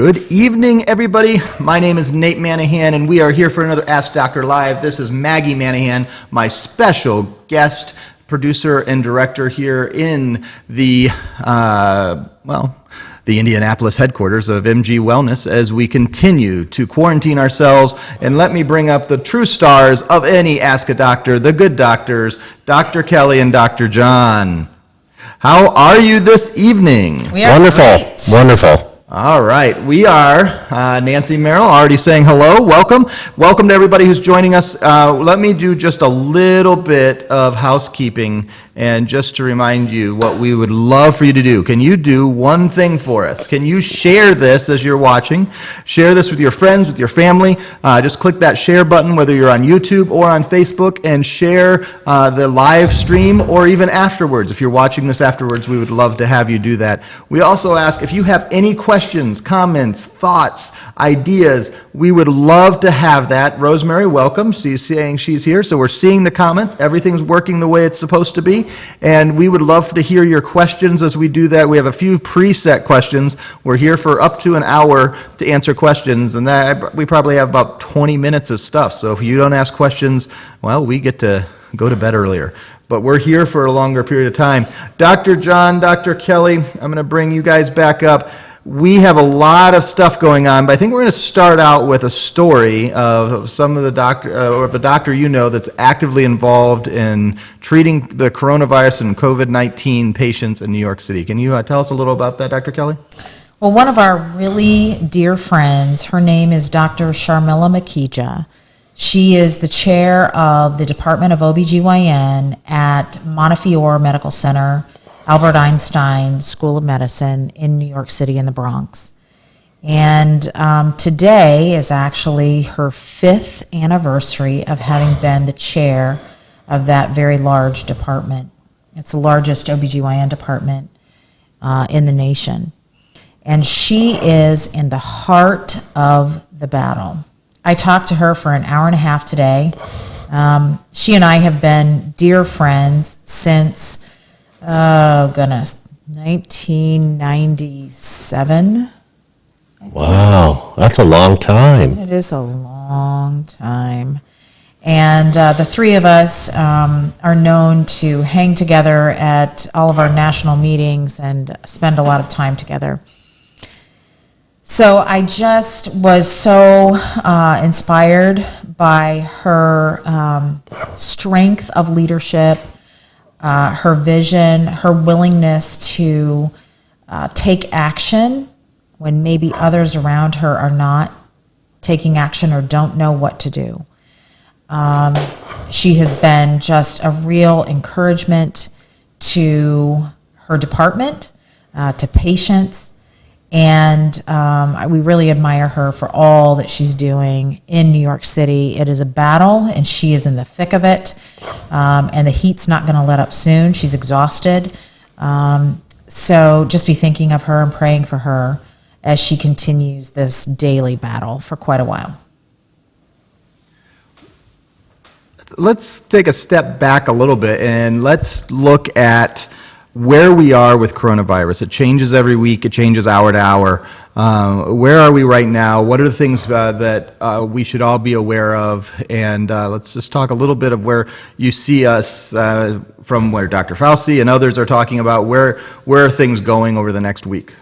Good evening, everybody. My name is Nate Manahan, and we are here for another Ask Doctor Live. This is Maggie Manahan, my special guest producer and director here in the Indianapolis headquarters of MG Wellness as we continue to quarantine ourselves. And let me bring up the true stars of any Ask a Doctor, the good doctors, Dr. Kelly and Dr. John. How are you this evening? We are great. Wonderful. All right, we are Nancy Merrill, already saying hello. Welcome to everybody who's joining us. Let me do just a little bit of housekeeping, and just to remind you what we would love for you to do. Can you do one thing for us? Can you share this as you're watching? Share this with your friends, with your family. Just click that share button, whether you're on YouTube or on Facebook, and share the live stream, or even afterwards. If you're watching this afterwards, we would love to have you do that. We also ask if you have any questions, comments, thoughts, ideas, we would love to have that. Rosemary, welcome. She's saying she's here, so we're seeing the comments. Everything's working the way it's supposed to be, and we would love to hear your questions as we do that. We have a few preset questions. We're here for up to an hour to answer questions, and we probably have about 20 minutes of stuff. So if you don't ask questions, well, we get to go to bed earlier. But we're here for a longer period of time. Dr. John, Dr. Kelly, I'm going to bring you guys back up. We have a lot of stuff going on, but I think we're going to start out with a story of some of the doctor you know that's actively involved in treating the coronavirus and COVID-19 patients in New York City. Can you tell us a little about that, Dr. Kelly? Well, one of our really dear friends, her name is Dr. Sharmila Makija. She is the chair of the Department of OBGYN at Montefiore Medical Center, Albert Einstein School of Medicine in New York City in the Bronx. And today is actually her 5th anniversary of having been the chair of that very large department. It's the largest OBGYN department in the nation. And she is in the heart of the battle. I talked to her for an hour and a half today. She and I have been dear friends since 1997. Wow, that's a long time. It is a long time. And the three of us are known to hang together at all of our national meetings and spend a lot of time together. So I just was so inspired by her strength of leadership, her vision, her willingness to take action when maybe others around her are not taking action or don't know what to do. She has been just a real encouragement to her department, to patients, and we really admire her for all that she's doing in New York City. It is a battle, and she is in the thick of it, and the heat's not going to let up soon. She's exhausted. So just be thinking of her and praying for her as she continues this daily battle for quite a while. Let's take a step back a little bit, and let's look at where we are with coronavirus. It changes every week. It changes hour to hour. Where are we right now? What are the things that we should all be aware of? And let's just talk a little bit of where you see us from where Dr. Fauci and others are talking about where are things going over the next week.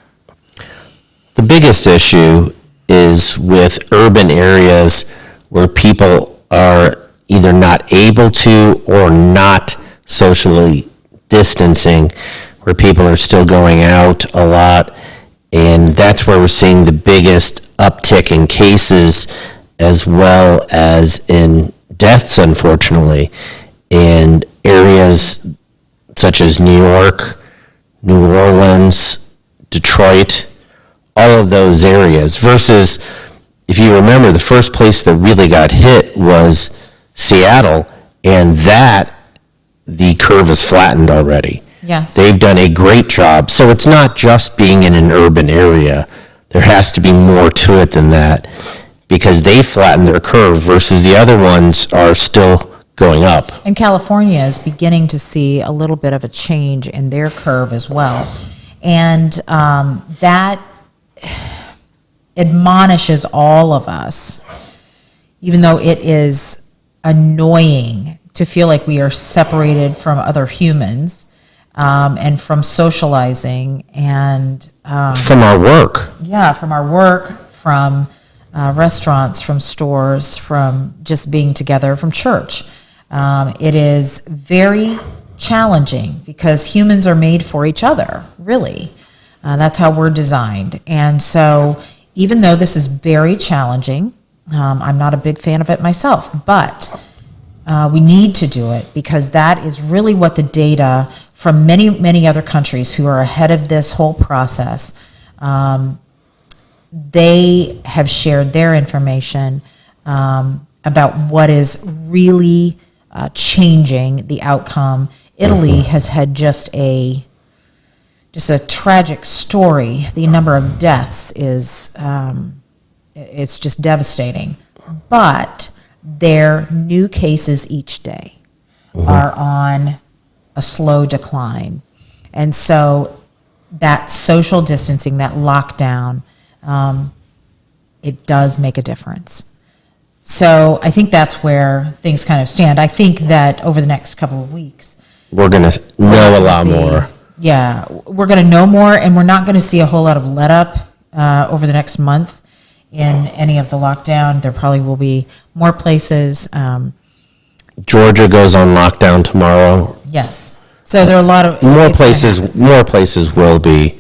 The biggest issue is with urban areas where people are either not able to or not socially distancing, where people are still going out a lot, and that's where we're seeing the biggest uptick in cases as well as in deaths, unfortunately, in areas such as New York, New Orleans, Detroit, all of those areas, versus, if you remember, the first place that really got hit was Seattle, and that the curve is flattened already. Yes. They've done a great job. So it's not just being in an urban area. There has to be more to it than that, because they flattened their curve versus the other ones are still going up. And California is beginning to see a little bit of a change in their curve as well. And that admonishes all of us, even though it is annoying to feel like we are separated from other humans, and from socializing and From our work. from our work, from restaurants, from stores, from just being together, from church. It is very challenging because humans are made for each other, really. That's how we're designed. And so even though this is very challenging, I'm not a big fan of it myself, but we need to do it because that is really what the data from many, many other countries who are ahead of this whole process, they have shared their information about what is really changing the outcome. Italy has had just a tragic story. The number of deaths is it's just devastating. But their new cases each day are on a slow decline. And so that social distancing, that lockdown, it does make a difference. So I think that's where things kind of stand. I think that over the next couple of weeks, We're going to know a lot more. Yeah, we're going to know more, and we're not going to see a whole lot of let up over the next month in any of the lockdown. There probably will be more places. Georgia goes on lockdown tomorrow. Yes. So there are a lot of More it's gonna happen. places will be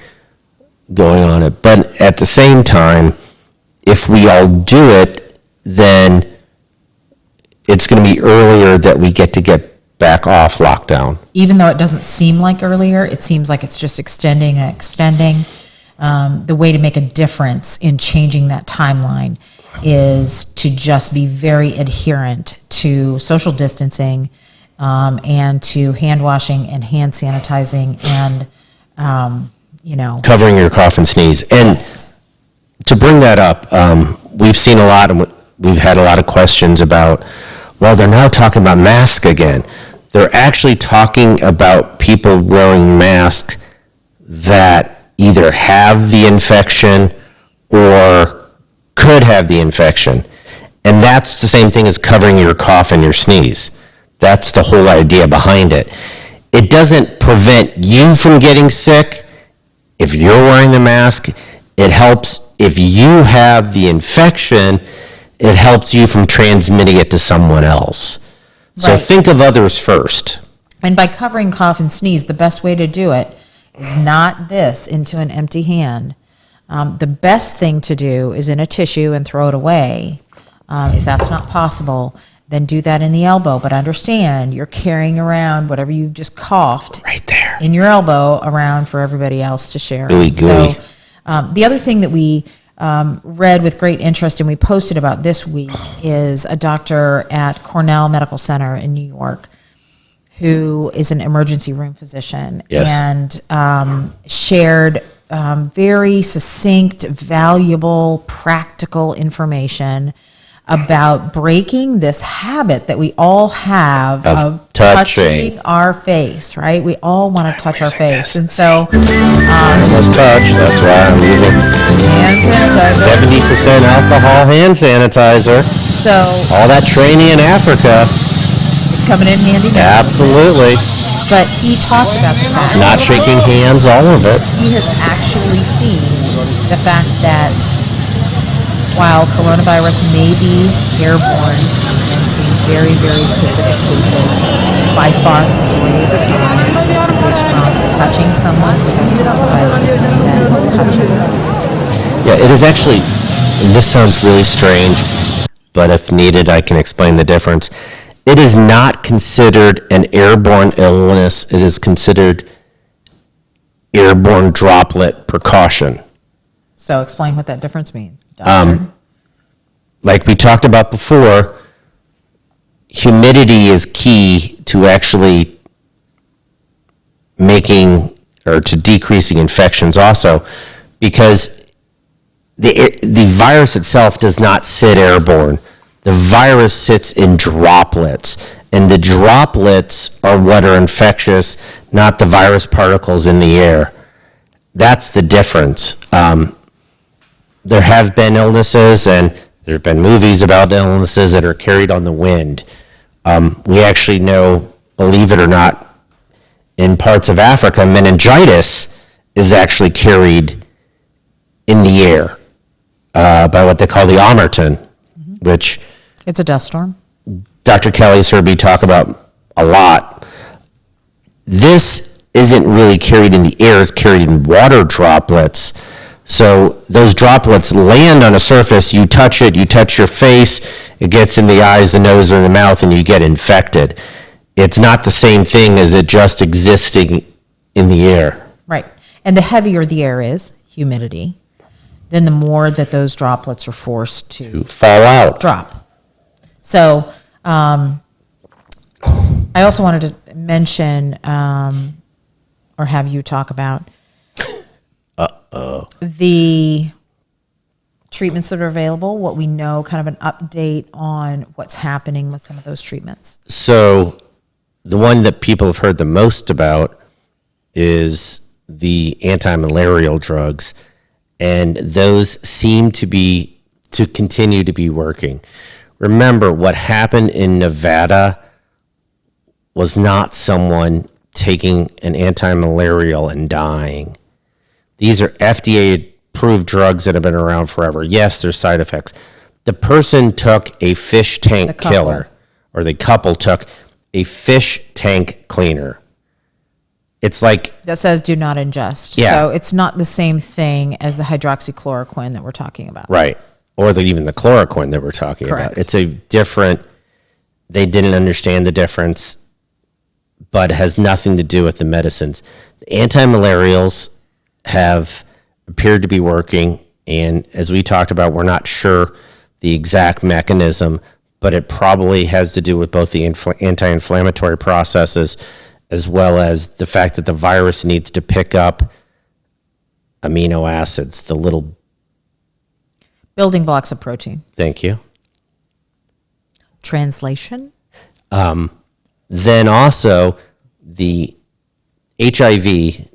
going on it. But at the same time, if we all do it, then it's going to be earlier that we get back off lockdown. Even though it doesn't seem like earlier, it seems like it's just extending and extending. The way to make a difference in changing that timeline is to just be very adherent to social distancing, and to hand washing and hand sanitizing and, Covering your cough and sneeze. And yes. to bring that up, we've seen a lot, and we've had a lot of questions about, well, they're now talking about masks again. They're actually talking about people wearing masks that either have the infection or could have the infection. And that's the same thing as covering your cough and your sneeze. That's the whole idea behind it. It doesn't prevent you from getting sick if you're wearing the mask. It helps if you have the infection, it helps you from transmitting it to someone else. So Right. think of others first. And by covering cough and sneeze, the best way to do it is not this into an empty hand. The best thing to do is in a tissue and throw it away. If that's not possible, then do that in the elbow. But understand, you're carrying around whatever you just coughed Right there. in your elbow around for everybody else to share. Gooey, gooey. So the other thing that we read with great interest and we posted about this week is a doctor at Cornell Medical Center in New York who is an emergency room physician Yes. and shared very succinct, valuable, practical information about breaking this habit that we all have Of of touching. touching our face, right? We all want to touch our face. And so Let's touch. That's why I'm using hand sanitizer. 70% alcohol hand sanitizer. So All that training in Africa. it's coming in handy now. Absolutely. But he talked about the fact Not shaking hands, all of it. he has actually seen the fact that while coronavirus may be airborne in some very, very specific cases, by far the majority of the time is from touching someone who has coronavirus and then touching face. Yeah, it is actually, and this sounds really strange, but if needed, I can explain the difference. It is not considered an airborne illness. It is considered airborne droplet precaution. So explain what that difference means, Doctor. Like we talked about before, humidity is key to actually making or to decreasing infections also, because the virus itself does not sit airborne. The virus sits in droplets, and the droplets are what are infectious, not the virus particles in the air. That's the difference. there have been illnesses, and there have been movies about illnesses that are carried on the wind. We actually know, believe it or not, in parts of Africa, meningitis is actually carried in the air by what they call the omerton, which It's a dust storm. Dr. Kelly's heard me talk about a lot. This isn't really carried in the air, it's carried in water droplets. So those droplets land on a surface, you touch it, you touch your face, it gets in the eyes, the nose, or the mouth, and you get infected. It's not the same thing as it just existing in the air. Right. And the heavier the air is, humidity, then the more that those droplets are forced to Fall out. drop. So I also wanted to mention or have you talk about the treatments that are available, what we know, kind of an update on what's happening with some of those treatments. So the one that people have heard the most about is the anti-malarial drugs, and those seem to continue to be working. Remember, what happened in Nevada was not someone taking an anti-malarial and dying. These are FDA-approved drugs that have been around forever. Yes, there's side effects. The person took a fish tank couple. killer, or the couple took a fish tank cleaner. It's like, That says do not ingest. Yeah. So it's not the same thing as the hydroxychloroquine that we're talking about. right, or even the chloroquine that we're talking Correct. about. It's a different, they didn't understand the difference, but it has nothing to do with the medicines. The anti-malarials have appeared to be working, and as we talked about, we're not sure the exact mechanism, but it probably has to do with both the anti-inflammatory processes as well as the fact that the virus needs to pick up amino acids, the little, Building blocks of protein. thank you. Translation? Then also, the HIV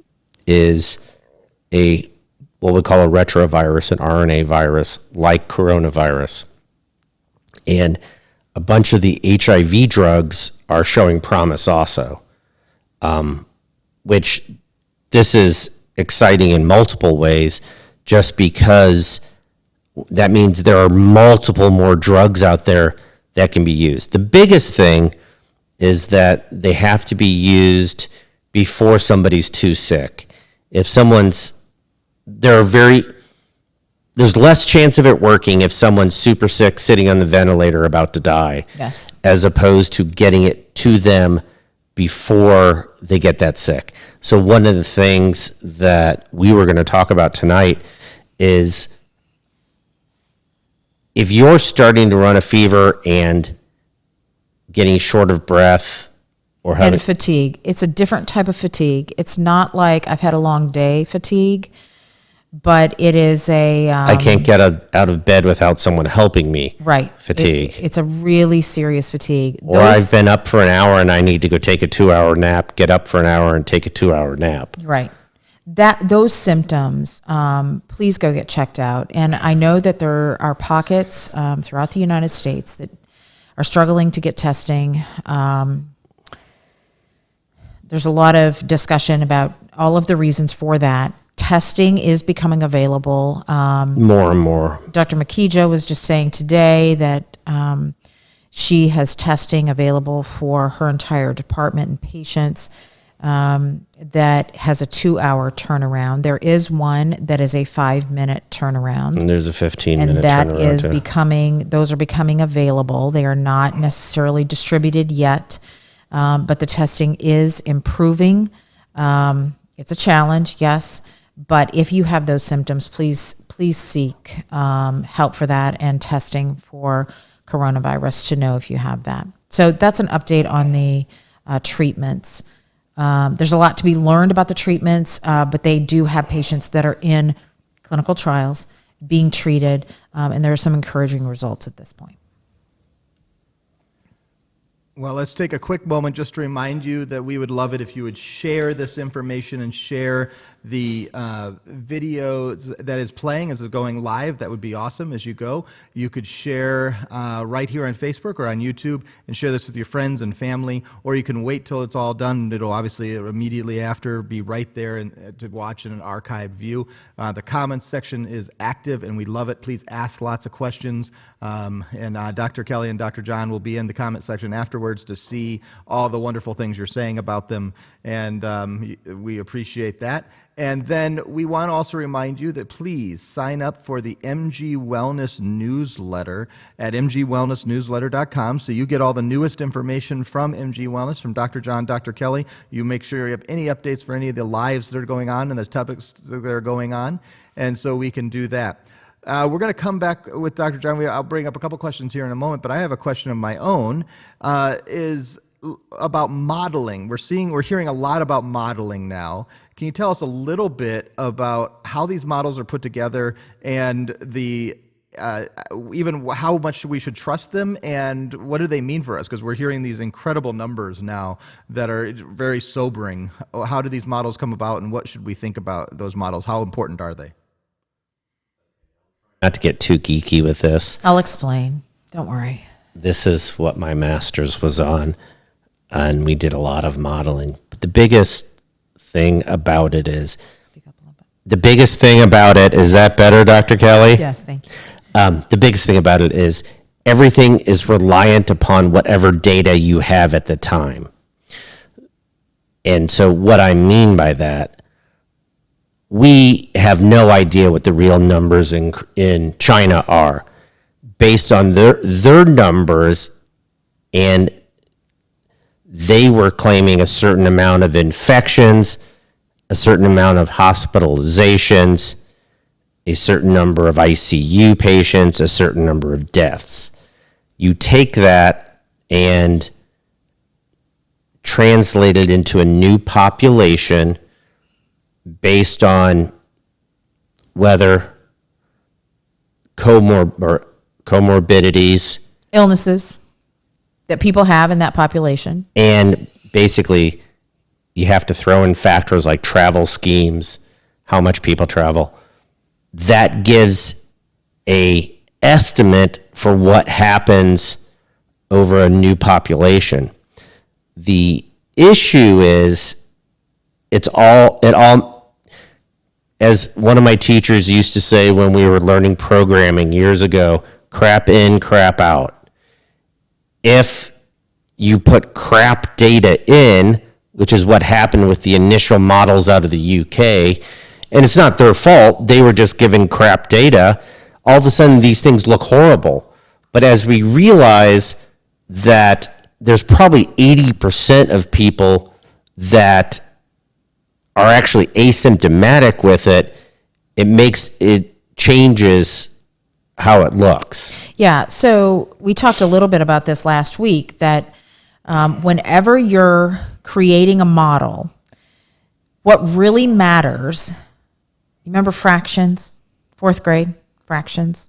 is what we call a retrovirus, an RNA virus, like coronavirus. And a bunch of the HIV drugs are showing promise also, which this is exciting in multiple ways, just because that means there are multiple more drugs out there that can be used. The biggest thing is that they have to be used before somebody's too sick. If there's less chance of it working if someone's super sick, sitting on the ventilator, about to die, Yes. as opposed to getting it to them before they get that sick. So one of the things that we were going to talk about tonight is if you're starting to run a fever and getting short of breath or having And fatigue. It's a different type of fatigue. It's not like I've had a long day fatigue, but it is a I can't get out of bed without someone helping me. right Fatigue. It's a really serious fatigue. Or I've been up for an hour and I need to go take a 2-hour nap, get up for an hour and take a 2-hour nap. Right. Those symptoms, please go get checked out. And I know that there are pockets throughout the United States that are struggling to get testing. There's a lot of discussion about all of the reasons for that. Testing is becoming available. More and more. Dr. Makija was just saying today that she has testing available for her entire department and patients that has a 2-hour turnaround. There is one that is a 5-minute turnaround. And there's a 15-minute And that turnaround, is too. those are becoming available. They are not necessarily distributed yet, but the testing is improving. It's a challenge, yes, but if you have those symptoms, please seek help for that and testing for coronavirus to know if you have that. So that's an update on the treatments. There's a lot to be learned about the treatments, but they do have patients that are in clinical trials being treated, and there are some encouraging results at this point. Well, let's take a quick moment just to remind you that we would love it if you would share this information and share the video that is playing as it's going live. That would be awesome as you go. You could share right here on Facebook or on YouTube and share this with your friends and family, or you can wait till it's all done. It'll obviously immediately after be right there and to watch in an archived view. The comments section is active and we love it. Please ask lots of questions. And Dr. Kelly and Dr. John will be in the comment section afterwards to see all the wonderful things you're saying about them, and we appreciate that. And then we want to also remind you that please sign up for the MG Wellness newsletter at mgwellnessnewsletter.com, so you get all the newest information from MG Wellness, from Dr. John, Dr. Kelly. You make sure you have any updates for any of the lives that are going on and the topics that are going on, and so we can do that. We're going to come back with Dr. John. I'll bring up a couple questions here in a moment, but I have a question of my own, is about modeling. We're hearing a lot about modeling now. Can you tell us a little bit about how these models are put together and the even how much we should trust them and what do they mean for us? Because we're hearing these incredible numbers now that are very sobering. How do these models come about and what should we think about those models? How important are they? Not to get too geeky with this. I'll explain. Don't worry. This is what my master's was on, and we did a lot of modeling. But the biggest thing about it is, Speak up a little bit. the biggest thing about it, is that better, Dr. Kelly? Yes, thank you. The biggest thing about it is everything is reliant upon whatever data you have at the time. And so what I mean by that, we have no idea what the real numbers in China are based on their numbers, and they were claiming a certain amount of infections, a certain amount of hospitalizations, a certain number of ICU patients, a certain number of deaths. You take that and translate it into a new population based on whether comorbidities, Illnesses that people have in that population. and basically you have to throw in factors like travel schemes, how much people travel. That gives a estimate for what happens over a new population. The issue is it all, as one of my teachers used to say when we were learning programming years ago, crap in, crap out. If you put crap data in, which is what happened with the initial models out of the UK, and it's not their fault, they were just given crap data, all of a sudden these things look horrible. But as we realize that there's probably 80% of people that are actually asymptomatic with it, it changes how it looks. Yeah, so we talked a little bit about this last week, that whenever you're creating a model, what really matters, remember fractions, 4th grade fractions?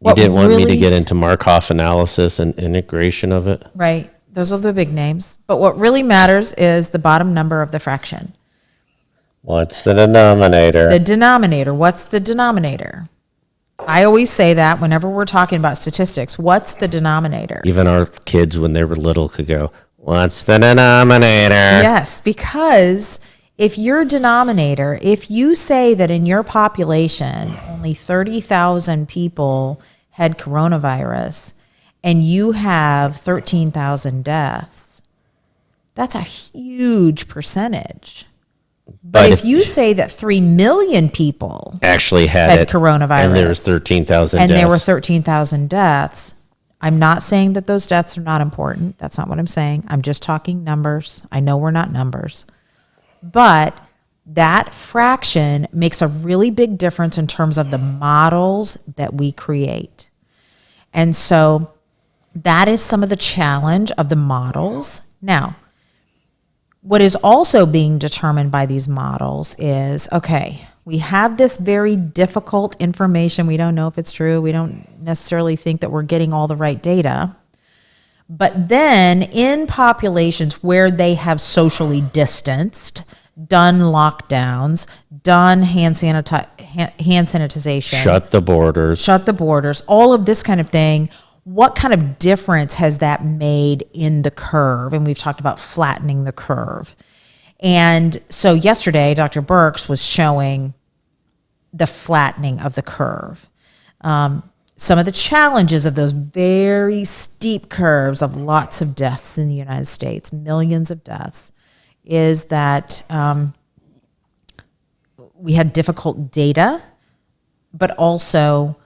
You didn't want me to get into Markov analysis and integration of it? Right, those are the big names. But what really matters is the bottom number of the fraction. What's the denominator? The denominator, what's the denominator? I always say that whenever we're talking about statistics, what's the denominator? Even our kids, when they were little, could go, what's the denominator? Yes, because if your denominator, if you say that in your population only 30,000 people had coronavirus and you have 13,000 deaths, that's a huge percentage. But if you say that 3 million people actually had coronavirus, and there was 13,000 deaths. And there were 13,000 deaths, I'm not saying that those deaths are not important. That's not what I'm saying. I'm just talking numbers. I know we're not numbers. But that fraction makes a really big difference in terms of the models that we create. And so that is some of the challenge of the models. Now, what is also being determined by these models is, okay, we have this very difficult information. We don't know if it's true. We don't necessarily think that we're getting all the right data. But then in populations where they have socially distanced, done lockdowns, done hand sanitization, Shut the borders. all of this kind of thing, what kind of difference has that made in the curve? And we've talked about flattening the curve. And so yesterday, Dr. Birx was showing the flattening of the curve. Some of the challenges of those very steep curves of lots of deaths in the United States, millions of deaths, is that we had difficult data, but also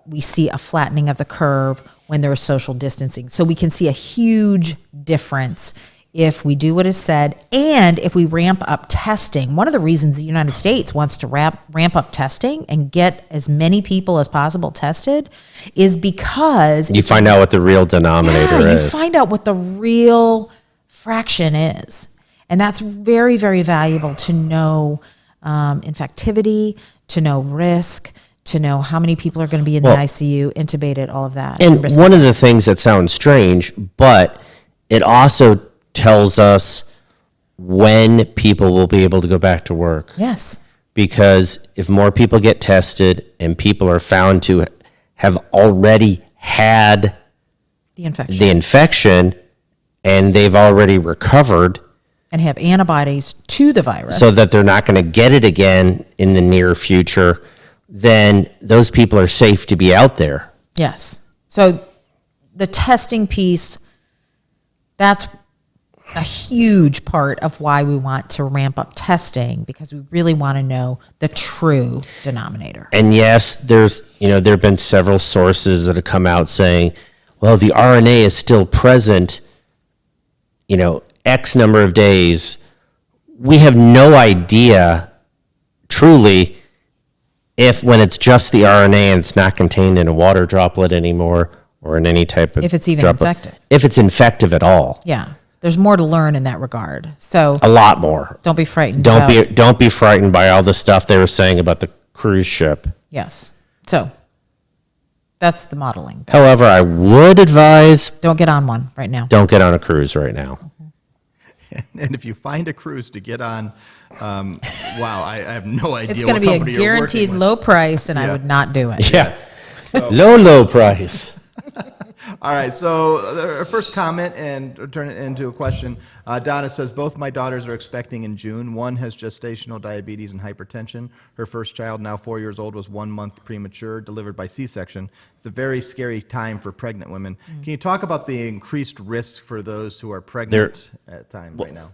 we see a flattening of the curve when there is social distancing. So we can see a huge difference if we do what is said and if we ramp up testing. One of the reasons the United States wants to ramp up testing and get as many people as possible tested is because You find out what the real denominator you is. find out what the real fraction is. And that's very, very valuable to know infectivity, to know risk, to know how many people are going to be in the ICU, intubated, all of that. And one of the things that sounds strange, but it also tells us when people will be able to go back to work. Yes. Because if more people get tested and people are found to have already had The infection. the infection and they've already recovered, And have antibodies to the virus. so that they're not going to get it again in the near future, then those people are safe to be out there. Yes. So the testing piece, that's a huge part of why we want to ramp up testing, because we really want to know the true denominator. And yes, there have been several sources that have come out saying, well, the RNA is still present, X number of days. We have no idea truly if when it's just the RNA and it's not contained in a water droplet anymore or in any type of If it's even droplet, infected. if it's infective at all. Yeah. There's more to learn in that regard. So A lot more. don't be frightened. Don't be frightened by all the stuff they were saying about the cruise ship. Yes. So that's the modeling. However, I would advise Don't get on one right now. don't get on a cruise right now. And if you find a cruise to get on, wow, I have no idea. It's going to what be a company you're working guaranteed with. low price, and I Yeah. would not do it. Yeah. Low price. All right, so our first comment, and turn it into a question. Donna says, both my daughters are expecting in June. One has gestational diabetes and hypertension. Her first child, now 4 years old, was 1 month premature, delivered by C-section. It's a very scary time for pregnant women. Can you talk about the increased risk for those who are pregnant at time right now?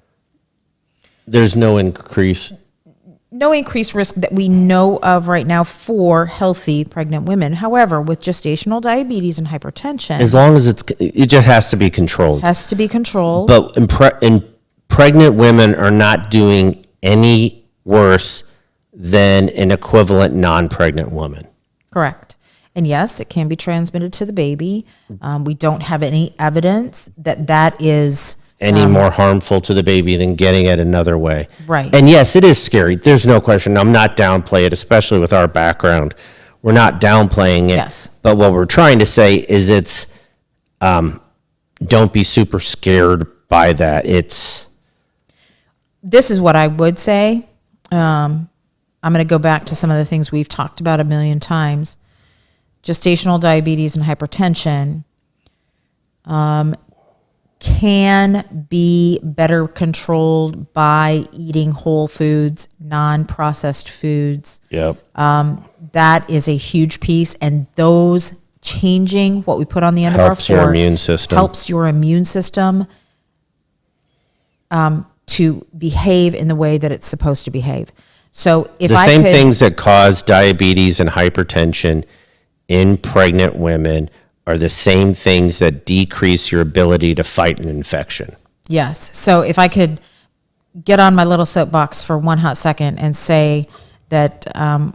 There's no increase. No increased risk that we know of right now for healthy pregnant women. However, with gestational diabetes and hypertension, As long as it just has to be controlled. has to be controlled. But pregnant women are not doing any worse than an equivalent non-pregnant woman. Correct. And yes, it can be transmitted to the baby. We don't have any evidence that that is Any more harmful to the baby than getting it another way. Right. And yes, it is scary. There's no question. I'm not downplaying it, especially with our background. We're not downplaying it. Yes. But what we're trying to say is don't be super scared by that. This is what I would say. I'm going to go back to some of the things we've talked about a million times. Gestational diabetes and hypertension can be better controlled by eating whole foods, non-processed foods. Yep. That is a huge piece, and those changing what we put on the end of our Helps your fork immune system. helps your immune system to behave in the way that it's supposed to behave. So if The I same could, things that cause diabetes and hypertension in pregnant women are the same things that decrease your ability to fight an infection. yes. So if I could get on my little soapbox for one hot second and say that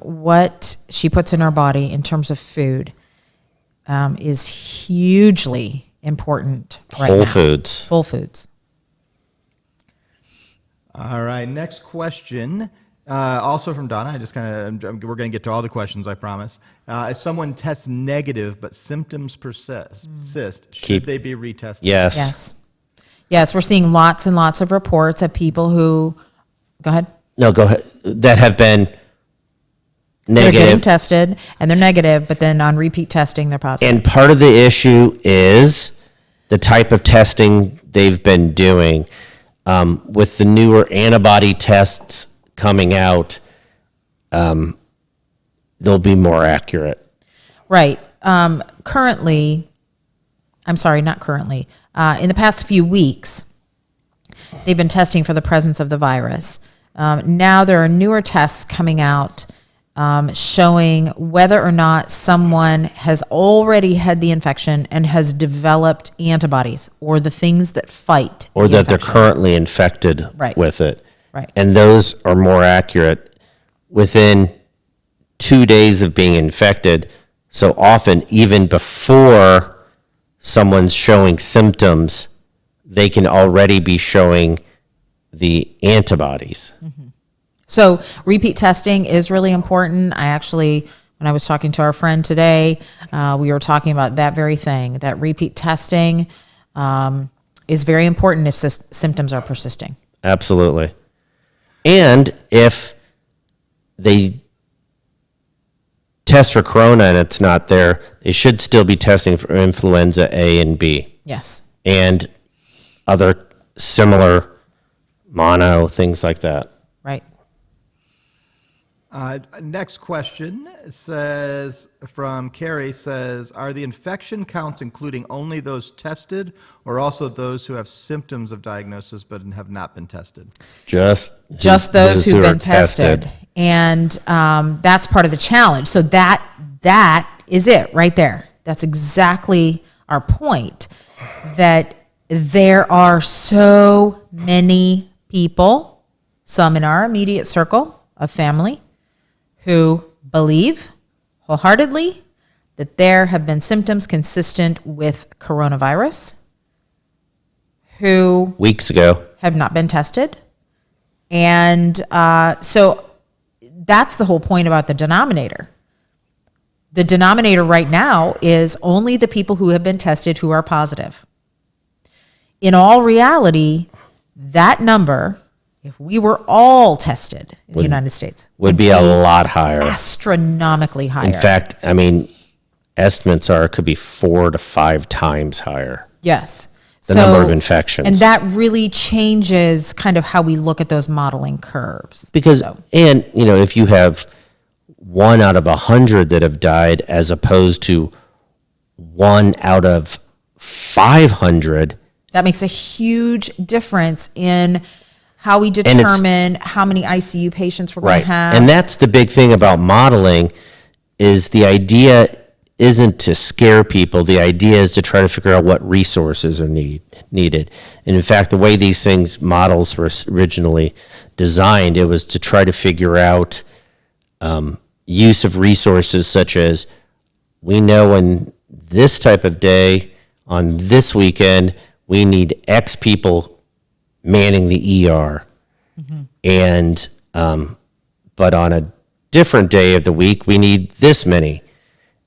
what she puts in her body in terms of food is hugely important right now. Whole foods. Whole foods. All right, next question. Also from Donna, we're going to get to all the questions, I promise. If someone tests negative but symptoms persist, should they be retested? Yes. Yes. Yes, we're seeing lots and lots of reports of people who, go ahead. No, go ahead. That have been They're getting negative. tested and they're negative, but then on repeat testing, they're positive. And part of the issue is the type of testing they've been doing. With the newer antibody tests coming out, they'll be more accurate. Right. Currently, I'm sorry, not currently. In the past few weeks, they've been testing for the presence of the virus. Now there are newer tests coming out showing whether or not someone has already had the infection and has developed antibodies or the things that fight Or the that they're infection. currently infected Right. with it. Right. And those are more accurate within 2 days of being infected. So often, even before someone's showing symptoms, they can already be showing the antibodies. So repeat testing is really important. I actually, when I was talking to our friend today, we were talking about that very thing, that repeat testing is very important if symptoms are persisting. Absolutely. And if they test for corona and it's not there, they should still be testing for influenza A and B Yes. and other similar mono, things like that. Right. Next question says, from Carrie, says, are the infection counts including only those tested or also those who have symptoms of diagnosis but have not been tested? Just those who've who are been tested. And that's part of the challenge. So that is it right there. That's exactly our point, that there are so many people, some in our immediate circle of family, who believe wholeheartedly that there have been symptoms consistent with coronavirus, who Weeks ago. have not been tested. And so that's the whole point about the denominator. The denominator right now is only the people who have been tested who are positive. In all reality, that number, if we were all tested in the United States, Would be a lot higher. astronomically higher. In fact, I mean, estimates are it could be 4 to 5 times higher. Yes. The number of infections. And that really changes kind of how we look at those modeling curves. Because, So, and, you know, if you have 1 out of 100 that have died as opposed to 1 out of 500, that makes a huge difference in how we determine how many ICU patients we're going right. to have. And that's the big thing about modeling is the idea isn't to scare people. The idea is to try to figure out what resources are needed. And in fact, the way these models were originally designed, it was to try to figure out use of resources such as, we know on this type of day, on this weekend, we need X people manning the ER. And, but on a different day of the week, we need this many.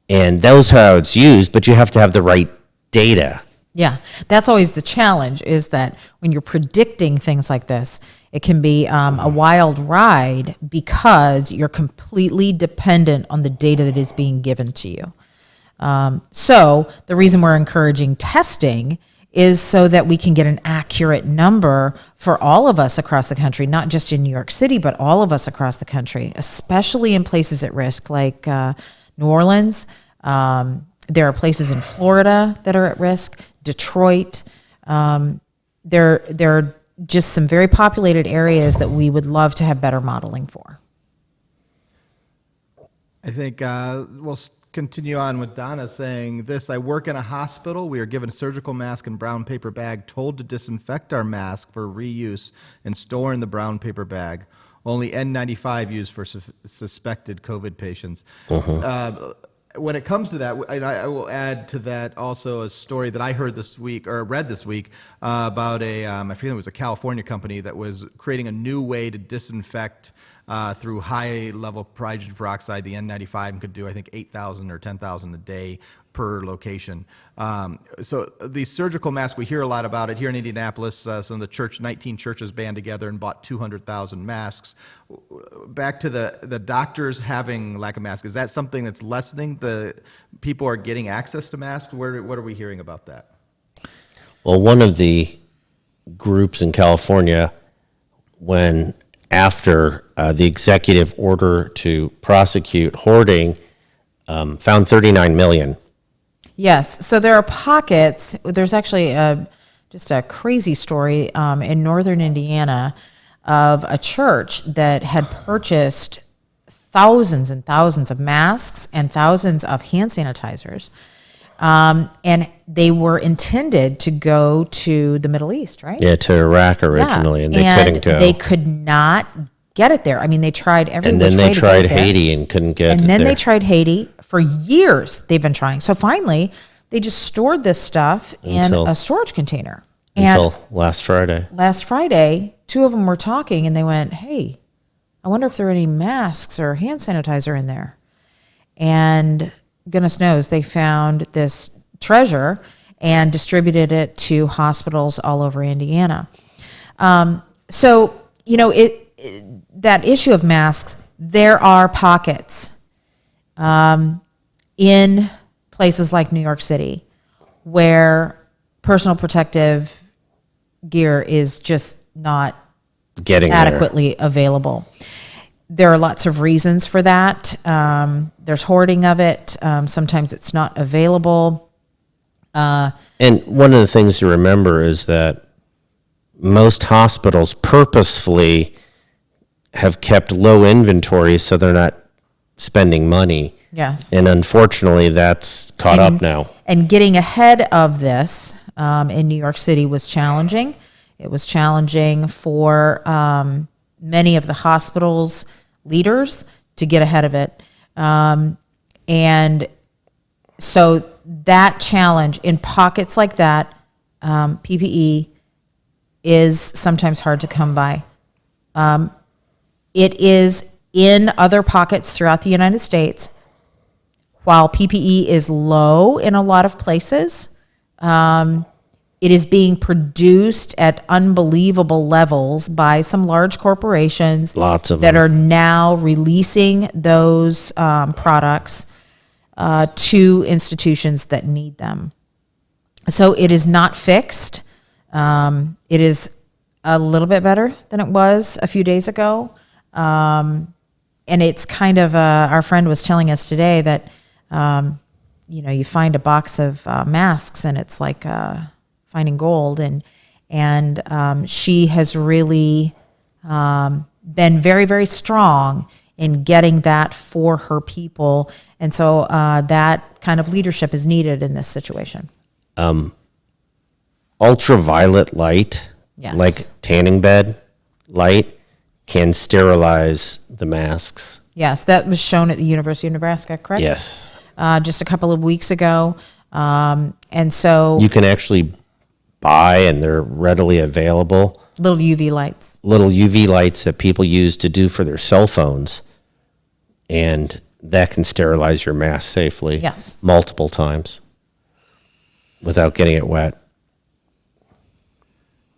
And those how it's used, but you have to have the right data. Yeah, that's always the challenge, is that when you're predicting things like this, it can be a wild ride because you're completely dependent on the data that is being given to you. So the reason we're encouraging testing is so that we can get an accurate number for all of us across the country, not just in New York City, but all of us across the country, especially in places at risk like New Orleans. There are places in Florida that are at risk, Detroit. There are just some very populated areas that we would love to have better modeling for. I think we'll continue on with Donna saying this. I work in a hospital. We are given a surgical mask and brown paper bag, told to disinfect our mask for reuse and store in the brown paper bag. Only N95 used for suspected COVID patients. When it comes to that, and I will add to that also a story that I heard this week, or read this week, about I forget, it was a California company that was creating a new way to disinfect through high-level hydrogen peroxide. The N95 could do, I think, 8,000 or 10,000 a day per location. So the surgical mask, we hear a lot about it. Here in Indianapolis, some of the 19 churches band together and bought 200,000 masks. Back to the doctors having lack of masks, is that something that's lessening? The people are getting access to masks? What are we hearing about that? Well, one of the groups in California, when after the executive order to prosecute hoarding, found 39 million. Yes. So there are pockets. There's actually just a crazy story in northern Indiana of a church that had purchased thousands and thousands of masks and thousands of hand sanitizers. And they were intended to go to the Middle East, right? Yeah, to Iraq originally, and they couldn't go. They could not get it there. I mean, they tried every And which then way they to tried get it there. Haiti and couldn't get it And then there. they tried Haiti. For years, they've been trying. So finally, they just stored this stuff in Until- a storage container. And Until last Friday. last Friday, two of them were talking, and they went, "Hey, I wonder if there are any masks or hand sanitizer in there." And goodness knows, they found this treasure and distributed it to hospitals all over Indiana. So, you know, that issue of masks, there are pockets in places like New York City where personal protective gear is just not Getting adequately available. There are lots of reasons for that. There's hoarding of it. Sometimes it's not available. there. And one of the things to remember is that most hospitals purposefully have kept low inventory so they're not spending money. Yes. And unfortunately, that's caught up now. And getting ahead of this in New York City was challenging. It was challenging for many of the hospital's leaders to get ahead of it. And so that challenge in pockets like that, PPE is sometimes hard to come by. It is in other pockets throughout the United States. While PPE is low in a lot of places, it is being produced at unbelievable levels by some large corporations. Lots of that them. are now releasing those products to institutions that need them. So it is not fixed. It is a little bit better than it was a few days ago. And it's kind of, our friend was telling us today that, you know, you find a box of masks and it's like finding gold. And she has really been very, very strong in getting that for her people. And so that kind of leadership is needed in this situation. Ultraviolet light, Yes. like tanning bed light, can sterilize the masks. Yes, that was shown at the University of Nebraska, correct? Yes. Just a couple of weeks ago. And so You can actually buy, and they're readily available, little UV lights. little UV lights that people use to do for their cell phones. And that can sterilize your mask safely. Yes. Multiple times without getting it wet.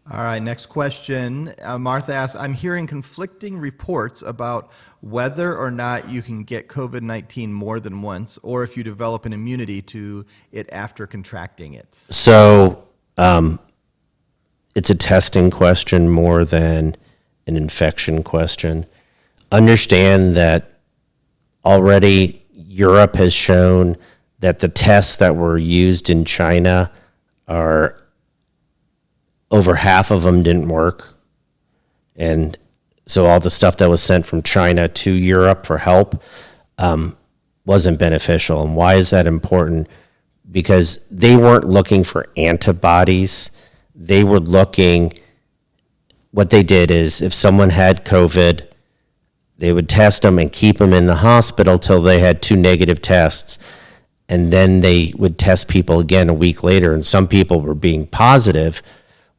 All right, next question. Martha asks, I'm hearing conflicting reports about whether or not you can get COVID-19 more than once, or if you develop an immunity to it after contracting it. So it's a testing question more than an infection question. Understand that already Europe has shown that the tests that were used in China are over half of them didn't work. And so all the stuff that was sent from China to Europe for help wasn't beneficial. And why is that important? Because they weren't looking for antibodies. They were looking, what they did is if someone had COVID, they would test them and keep them in the hospital till they had 2 negative tests. And then they would test people again a week later, and some people were being positive.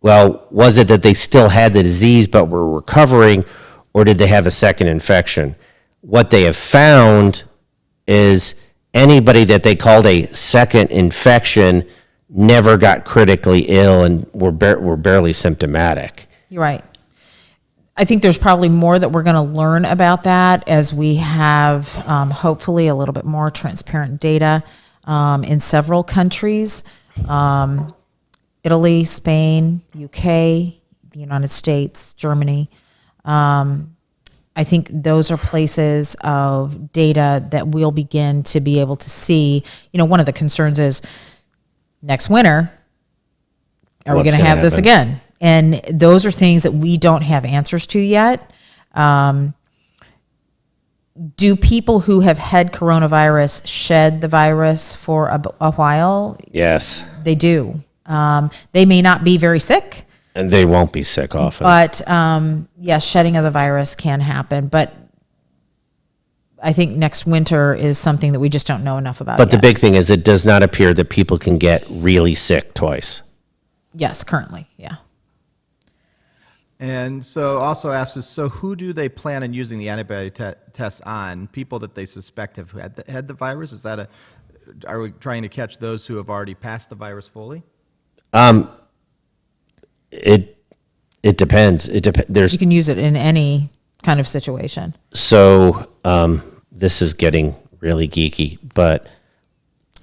Well, was it that they still had the disease but were recovering, or did they have a second infection? What they have found is anybody that they called a second infection never got critically ill and were barely symptomatic. You're right. I think there's probably more that we're going to learn about that as we have hopefully a little bit more transparent data in several countries. Italy, Spain, UK, the United States, Germany. I think those are places of data that we'll begin to be able to see. You know, one of the concerns is next winter, are we What's going to gonna have this happen? again? And those are things that we don't have answers to yet. Do people who have had coronavirus shed the virus for a while? Yes. They do. They may not be very sick, And they won't be sick often. but yes, shedding of the virus can happen. But I think next winter is something that we just don't know enough about But the yet. big thing is it does not appear that people can get really sick twice. Yes, currently, yeah. And so also asks us, so who do they plan on using the antibody tests on? People that they suspect have had the virus? Is that are we trying to catch those who have already passed the virus fully? It depends. There's You can use it in any kind of situation. so this is getting really geeky, but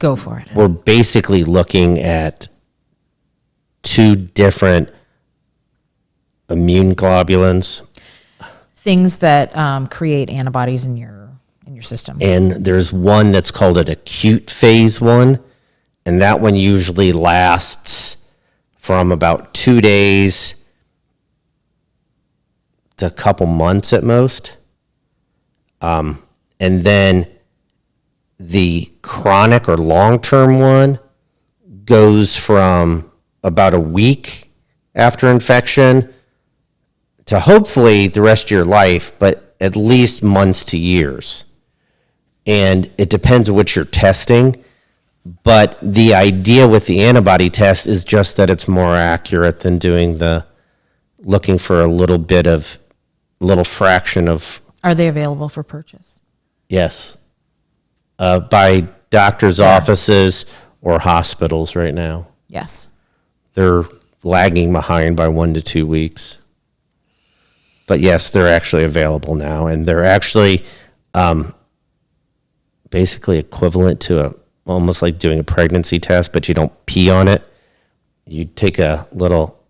Go for it. we're basically looking at two different immune globulins, Things that create antibodies in your system. and there's one that's called an acute phase one, and that one usually lasts from about 2 days to a couple months at most. And then the chronic or long-term one goes from about a week after infection to hopefully the rest of your life, but at least months to years. And it depends on what you're testing. But the idea with the antibody test is just that it's more accurate than doing looking for a little fraction of, Are they available for purchase? yes, by doctors' offices or hospitals right now. Yes. They're lagging behind by 1 to 2 weeks. But yes, they're actually available now, and they're actually basically equivalent to almost like doing a pregnancy test, but you don't pee on it. You take a little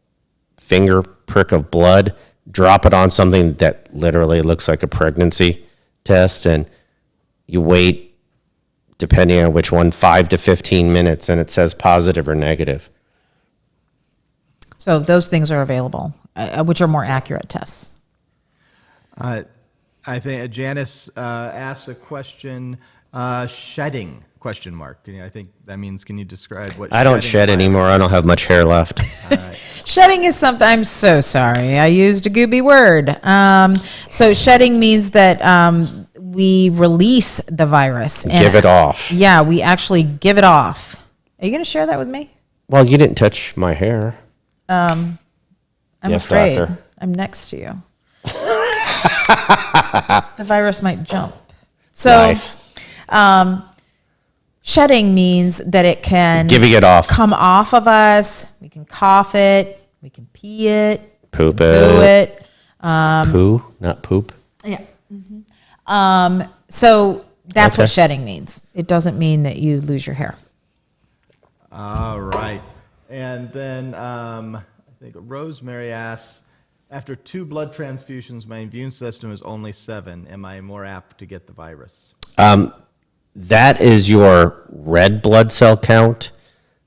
finger prick of blood, drop it on something that literally looks like a pregnancy test, and you wait, depending on which one, 5 to 15 minutes, and it says positive or negative. So those things are available, which are more accurate tests. I think Janice asked a question, shedding, question mark. I think that means, can you describe what I don't shed shedding- anymore. I don't have much hair left. Shedding is something, I'm so sorry. I used a gooby word. So shedding means that we release the virus. And Give it off. Yeah, we actually give it off. Are you going to share that with me? Well, you didn't touch my hair. I'm Yes, afraid. doctor. I'm next to you. The virus might jump. So Nice. shedding means that it can Giving it off. come off of us. We can cough it. We can pee it. Poop Poo it. it. Poo, not poop. Yeah. So that's what Okay. shedding means. It doesn't mean that you lose your hair. All right. And then I think Rosemary asks, after 2 blood transfusions, my immune system is only 7. Am I more apt to get the virus? That is your red blood cell count,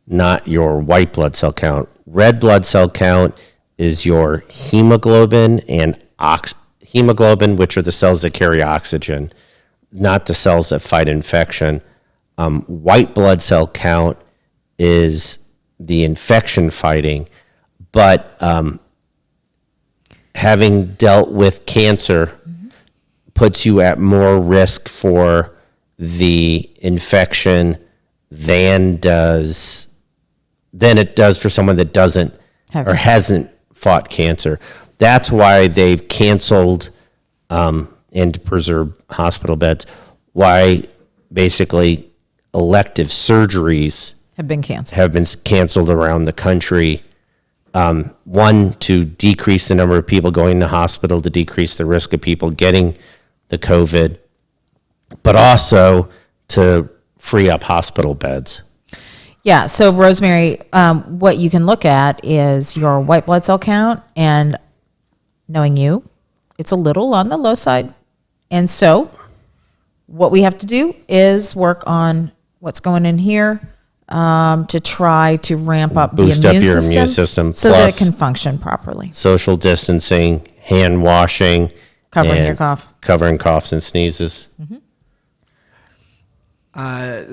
not your white blood cell count. Red blood cell count is your hemoglobin and hemoglobin, which are the cells that carry oxygen, not the cells that fight infection. White blood cell count is the infection fighting, but having dealt with cancer puts you at more risk for the infection than it does for someone that doesn't Have- or hasn't fought cancer. That's why they've canceled and to preserve hospital beds, why basically elective surgeries Have been canceled. have been canceled around the country. One, to decrease the number of people going to hospital, to decrease the risk of people getting the COVID, but also to free up hospital beds. Yeah, so Rosemary, what you can look at is your white blood cell count, and knowing you, it's a little on the low side. And so what we have to do is work on what's going in here to try to ramp up Boost the up immune your system, immune system, so that it plus can function properly. social distancing, hand washing. Covering and your cough. Covering coughs and sneezes.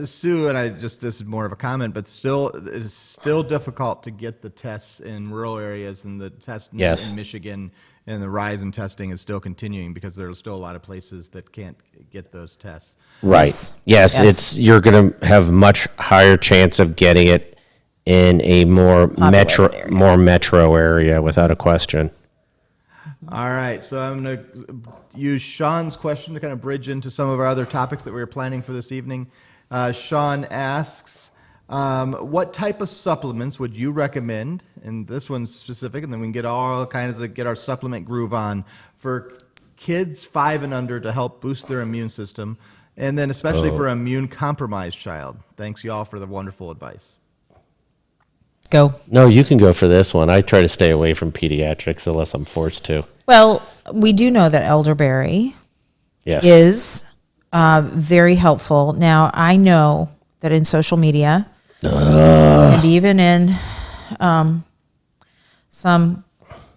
Sue, and this is more of a comment, but it's still difficult to get the tests in rural areas, and the test Yes. in Michigan, and the rise in testing is still continuing because there's still a lot of places that can't get those tests. Right. Yes. Yes, you're going to have much higher chance of getting it in a more metro area without a question. All right, so I'm going to use Sean's question to kind of bridge into some of our other topics that we were planning for this evening. Sean asks, what type of supplements would you recommend, and this one's specific, and then we can get all kinds of, get our supplement groove on, for kids 5 and under to help boost their immune system, and then especially for an immune-compromised child. Thanks, y'all, for the wonderful advice. Go. No, you can go for this one. I try to stay away from pediatrics unless I'm forced to. Well, we do know that elderberry Yes. is very helpful. Now, I know that in social media and even in some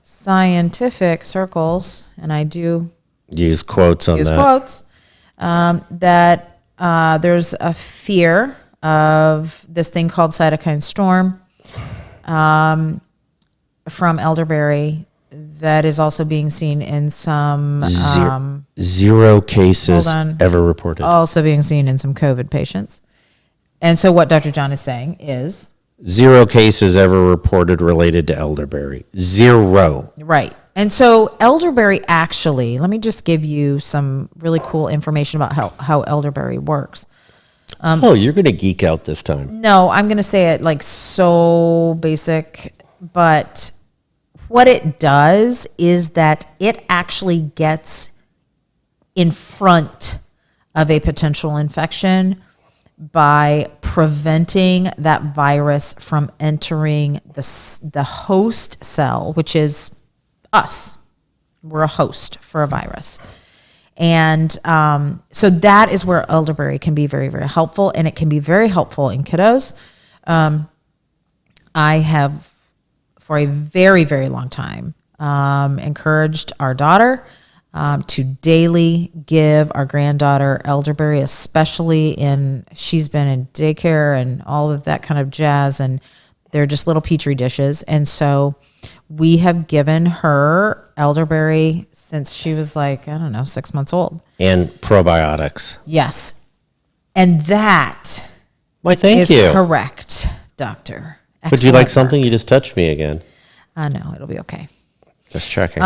scientific circles, and I do Use quotes on use that. quotes, that there's a fear of this thing called cytokine storm from elderberry that is also being seen in some Zero cases Hold on. ever reported. also being seen in some COVID patients. And so what Dr. John is saying is, 0 cases ever reported related to elderberry. 0. right. And so elderberry actually, let me just give you some really cool information about how elderberry works. Oh, you're going to geek out this time. No, I'm going to say it like so basic, but what it does is that it actually gets in front of a potential infection by preventing that virus from entering the host cell, which is us. We're a host for a virus. And so that is where elderberry can be very, very helpful, and it can be very helpful in kiddos. I have, for a very, very long time, encouraged our daughter to daily give our granddaughter elderberry, especially she's been in daycare and all of that kind of jazz, and they're just little petri dishes. And so we have given her elderberry since she was like, I don't know, 6 months old. And probiotics. Yes. And that Why, thank is you. correct, doctor. Would you like Excellent something? work. You just touched me again. I know, it'll be okay. Just checking.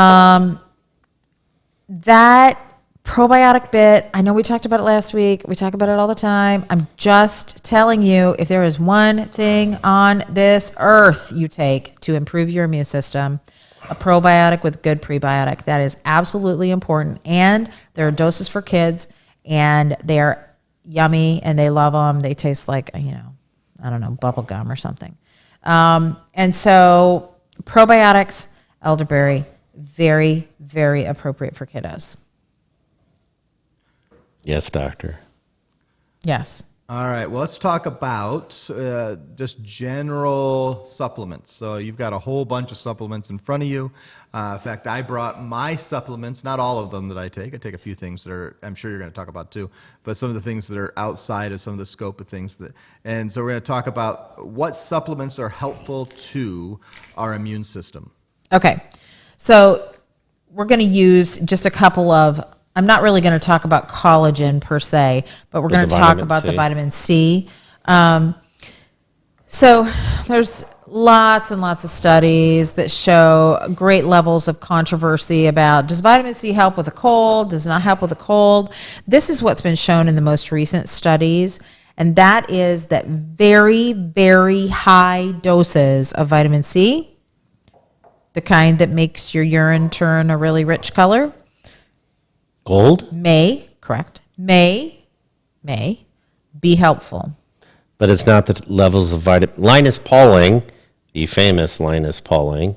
That probiotic bit, I know we talked about it last week. We talk about it all the time. I'm just telling you, if there is one thing on this earth you take to improve your immune system, a probiotic with good prebiotic, that is absolutely important. And there are doses for kids, and they are yummy, and they love them. They taste like, I don't know, bubble gum or something. And so probiotics, elderberry, very, very appropriate for kiddos. Yes, doctor. Yes. All right, well, let's talk about just general supplements. So you've got a whole bunch of supplements in front of you. In fact, I brought my supplements, not all of them that I take. I take a few things that I'm sure you're going to talk about too, but some of the things that are outside of some of the scope of things. And so we're going to talk about what supplements are helpful to our immune system. Okay. So we're going to use just a couple of, I'm not really going to talk about collagen per se, but we're going to talk vitamin about C. the vitamin C. So there's lots and lots of studies that show great levels of controversy about, does vitamin C help with a cold, does not help with a cold. This is what's been shown in the most recent studies, and that is that very, very high doses of vitamin C, the kind that makes your urine turn a really rich color, Gold? may be helpful. But it's not the levels of vitamin. Linus Pauling, the famous Linus Pauling.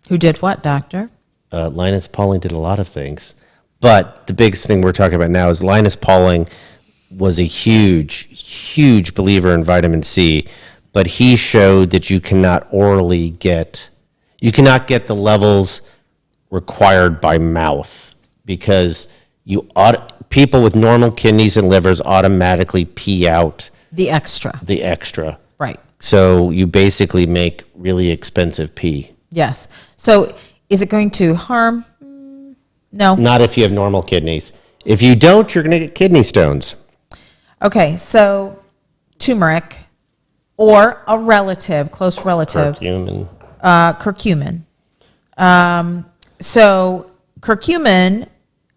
Who did what, doctor? Linus Pauling did a lot of things. But the biggest thing we're talking about now is Linus Pauling was a huge, huge believer in vitamin C. But he showed that you cannot get the levels required by mouth because people with normal kidneys and livers automatically pee out The extra. the extra. Right. So you basically make really expensive pee. Yes. So is it going to harm? No. Not if you have normal kidneys. If you don't, you're going to get kidney stones. Okay. So turmeric or a relative, close relative, Curcumin. curcumin. So curcumin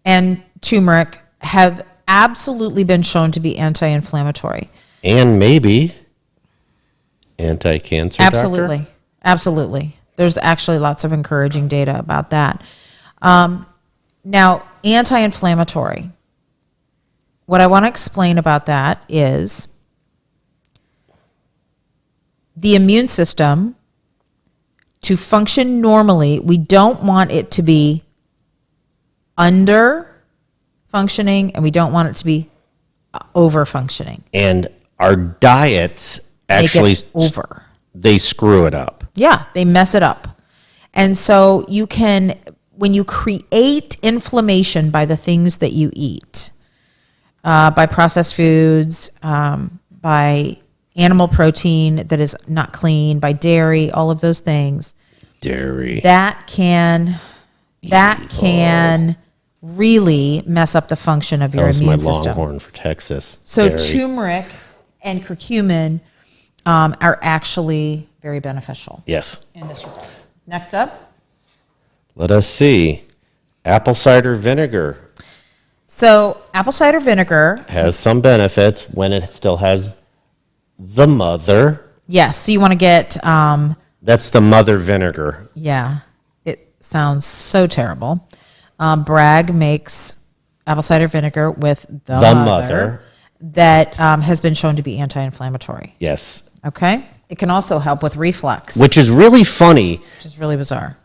and turmeric have absolutely been shown to be anti-inflammatory. And maybe anti-cancer, Absolutely. doctor? Absolutely. There's actually lots of encouraging data about that. Now, anti-inflammatory. What I want to explain about that is the immune system, to function normally, we don't want it to be under functioning and we don't want it to be over functioning. And our diets actually, Make it over. they screw it up. Yeah, they mess it up. And so you can, when you create inflammation by the things that you eat, by processed foods, by animal protein that is not clean, by dairy, all of those things, Dairy. that can really mess up the function of That your was my immune system. Longhorn for Texas. So Dairy. turmeric and curcumin are actually very beneficial Yes. in this regard. Next up. Let us see. Apple cider vinegar So apple cider vinegar, has some benefits when it still has the mother. yes. So you want to get, That's the mother vinegar. yeah, it sounds so terrible. Bragg makes apple cider vinegar with the mother. that has been shown to be anti-inflammatory. Yes. Okay. It can also help with reflux, Which is really funny, which is really bizarre.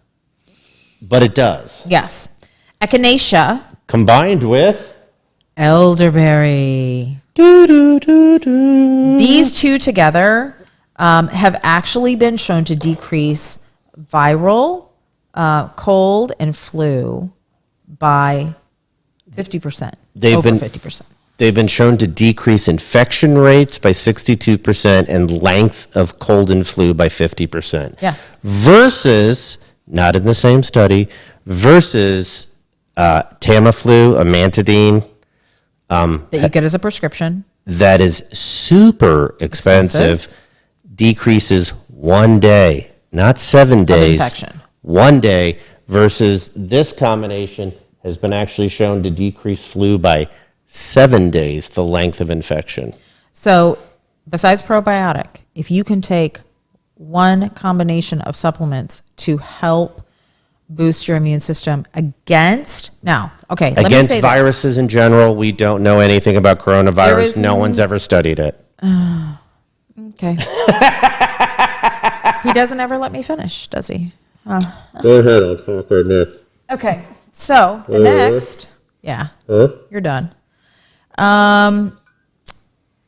but it does. Yes. Echinacea, Combined with elderberry. These two together have actually been shown to decrease viral, cold, and flu by 50%. They've over been- 50%. they've been shown to decrease infection rates by 62% and length of cold and flu by 50%. Yes. Versus, not in the same study, versus Tamiflu, amantadine, That you get as a prescription. that is super expensive, decreases 1 day, not 7 days. infection. 1 day versus this combination has been actually shown to decrease flu by 7 days, the length of infection. So besides probiotic, if you can take one combination of supplements to help boost your immune system against, now, okay, let me Against say this. viruses in general, we don't know anything about There coronavirus. is No one's ever studied it. Okay. He doesn't ever let me finish, does he? Go ahead, I'll talk right now. Okay. So the next, yeah, you're done.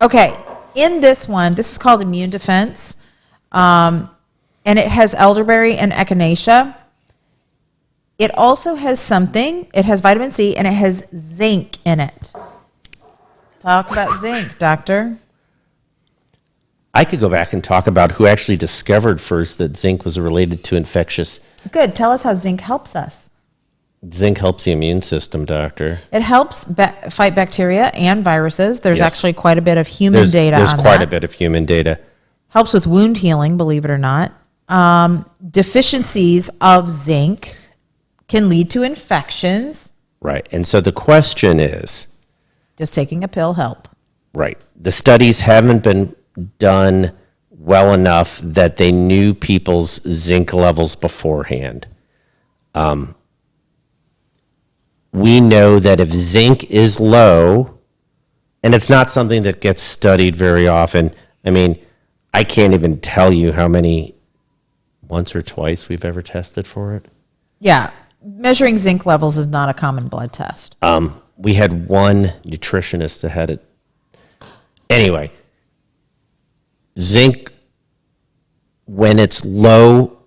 Okay. In this one, this is called immune defense, and it has elderberry and echinacea. It also has something. It has vitamin C and it has zinc in it. Talk about zinc, doctor. I could go back and talk about who actually discovered first that zinc was related to infectious. Good. Tell us how zinc helps us. Zinc helps the immune system, doctor. It helps fight bacteria and viruses. There's Yes. actually quite a bit of human There's data on quite that. a bit of human data. Helps with wound healing, believe it or not. deficiencies of zinc can lead to infections. Right. And so the question is, Does taking a pill help? right, the studies haven't been done well enough that they knew people's zinc levels beforehand. We know that if zinc is low, and it's not something that gets studied very often. I mean, I can't even tell you how many, once or twice we've ever tested for it. Yeah, measuring zinc levels is not a common blood test. We had one nutritionist that had it. Anyway, zinc, when it's low,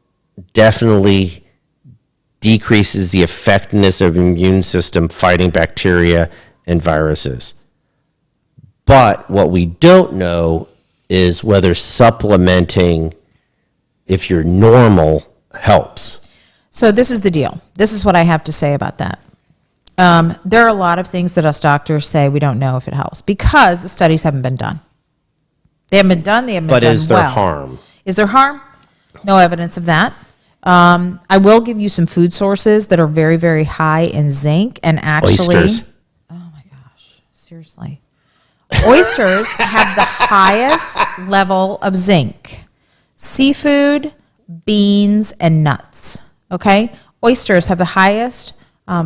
definitely decreases the effectiveness of the immune system fighting bacteria and viruses. But what we don't know is whether supplementing, if you're normal, helps. So this is the deal. This is what I have to say about that. There are a lot of things that us doctors say we don't know if it helps because the studies haven't been done. They haven't been done. They haven't been But done is there well. harm? Is there harm? No evidence of that. I will give you some food sources that are very, very high in zinc and actually. Oysters. Oh my gosh! Seriously, oysters have the highest level of zinc. Seafood, beans, and nuts. Okay, oysters have the highest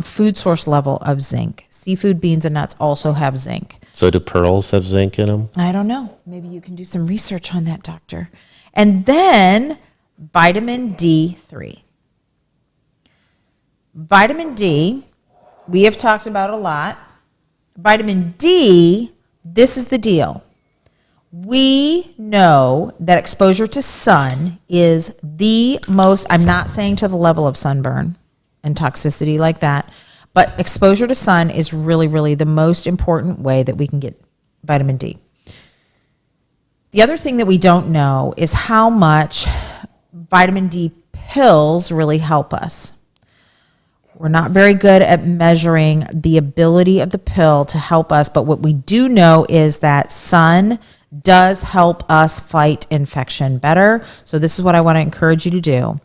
food source level of zinc. Seafood, beans, and nuts also have zinc. So do pearls have zinc in them? I don't know. Maybe you can do some research on that, doctor. And then vitamin D3. Vitamin D, we have talked about a lot. Vitamin D, this is the deal. We know that exposure to sun is the most, I'm not saying to the level of sunburn and toxicity like that, but exposure to sun is really, really the most important way that we can get vitamin D. The other thing that we don't know is how much vitamin D pills really help us. We're not very good at measuring the ability of the pill to help us, but what we do know is that sun does help us fight infection better. So this is what I want to encourage you to do.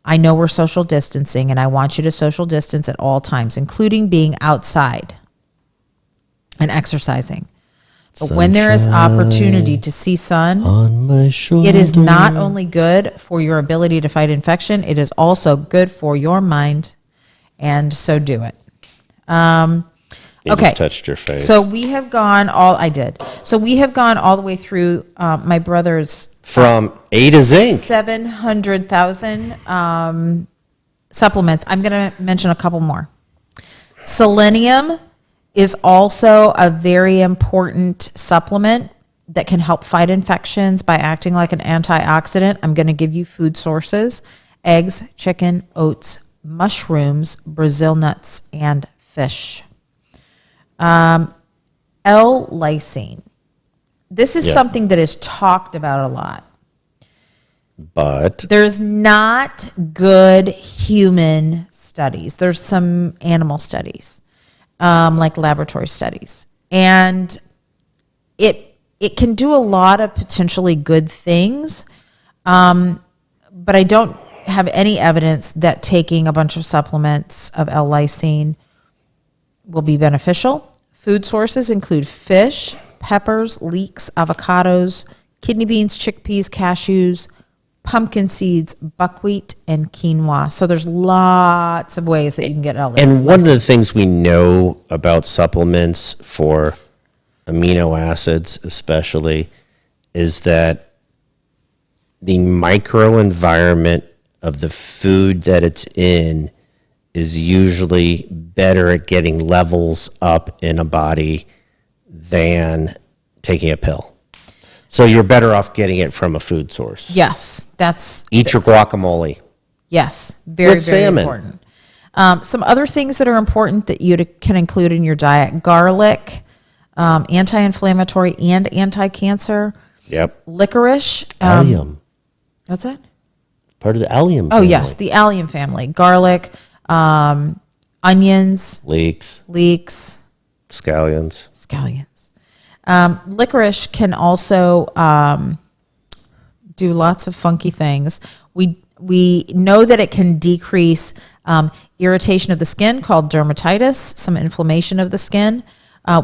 I know we're social distancing, and I want you to social distance at all times, including being outside and exercising. But when there is opportunity to see sun, On my shoulder. it is not only good for your ability to fight infection, it is also good for your mind, and so do it. You Okay. just touched your face. So we have gone all, I did. So we have gone all the way through my brother's From A to zinc. 700,000 supplements. I'm going to mention a couple more. Selenium is also a very important supplement that can help fight infections by acting like an antioxidant. I'm going to give you food sources: eggs, chicken, oats, mushrooms, Brazil nuts, and fish. L-lysine. This is Yeah. something that is talked about a lot. But There's not good human studies. There's some animal studies, like laboratory studies. And it can do a lot of potentially good things, but I don't have any evidence that taking a bunch of supplements of L-lysine will be beneficial. Food sources include fish, peppers, leeks, avocados, kidney beans, chickpeas, cashews, pumpkin seeds, buckwheat, and quinoa. So there's lots of ways that you can get L-lysine. and one of the things we know about supplements for amino acids especially is that the microenvironment of the food that it's in is usually better at getting levels up in a body than taking a pill. So you're better off getting it from a food source. Yes, that's Eat your guacamole. yes, very, With very salmon. important. Some other things that are important that you can include in your diet: garlic, anti-inflammatory and anti-cancer. Yep. Licorice. Allium. What's that? Part of the allium Oh family. yes, the allium family. Garlic, onions, Leeks, leeks, scallions. scallions. Licorice can also do lots of funky things. We know that it can decrease irritation of the skin called dermatitis, some inflammation of the skin.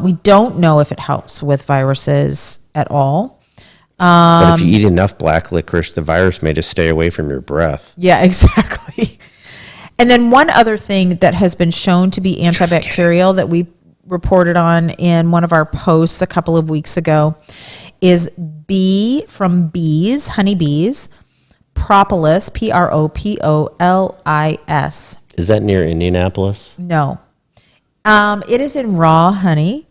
We don't know if it helps with viruses at all. But if you eat enough black licorice, the virus may just stay away from your breath. Yeah, exactly. And then one other thing that has been shown to be antibacterial that we reported on in one of our posts a couple of weeks ago is bee from bees, honeybees, propolis, Propolis. Is that near Indianapolis? No. It is in raw honey.